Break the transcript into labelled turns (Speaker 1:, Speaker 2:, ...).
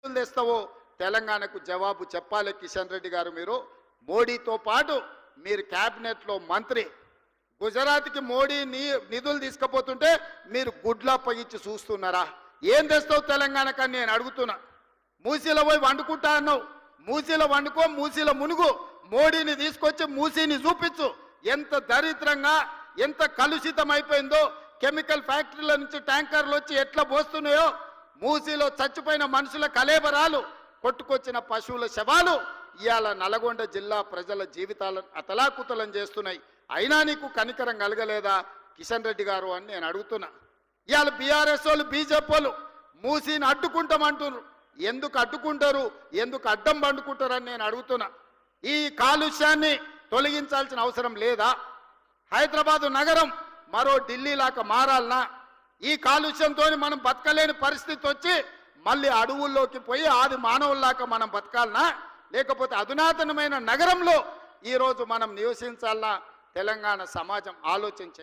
Speaker 1: తెస్తావో తెలంగాణకు జవాబు చెప్పాలి కిషన్ రెడ్డి గారు. మీరు మోడీతో పాటు మీరు క్యాబినెట్లో మంత్రి, గుజరాత్కి మోడీ నిధులు తీసుకుపోతుంటే మీరు గుడ్లా పగిచ్చి చూస్తున్నారా? ఏం తెస్తావు తెలంగాణకని నేను అడుగుతున్నా. మూసీలో పోయి వండుకుంటా అన్నావు, మూసీలో వండుకో, మూసీలో మునుగు, మోడీని తీసుకొచ్చి మూసీని చూపించు. ఎంత దరిద్రంగా ఎంత కలుషితం అయిపోయిందో, కెమికల్ ఫ్యాక్టరీల నుంచి ట్యాంకర్లు వచ్చి ఎట్లా పోస్తున్నాయో, మూసీలో చచ్చిపోయిన మనుషుల కలేబరాలు, కొట్టుకొచ్చిన పశువుల శవాలు ఇవాళ నల్గొండ జిల్లా ప్రజల జీవితాలను అతలాకుతలం చేస్తున్నాయి. అయినా నీకు కనికరం కలగలేదా కిషన్ రెడ్డి గారు అని నేను అడుగుతున్నా. ఇవాళ బీఆర్ఎస్ వాళ్ళు బీజేపీ వాళ్ళు మూసీని అడ్డుకుంటామంటున్నారు. ఎందుకు అడ్డుకుంటారు, ఎందుకు అడ్డం పండుకుంటారని నేను అడుగుతున్నా. ఈ కాలుష్యాన్ని తొలగించాల్సిన అవసరం లేదా? హైదరాబాదు నగరం మరో ఢిల్లీ లాగా మారాలనా? ఈ కాలుష్యంతో మనం బతకలేని పరిస్థితి వచ్చి మళ్ళీ అడవుల్లోకి పోయి ఆది మానవుల్లాగా మనం బతకాలనా? లేకపోతే అధునాతనమైన నగరంలో ఈరోజు మనం నివసించాలనా? తెలంగాణ సమాజం ఆలోచించే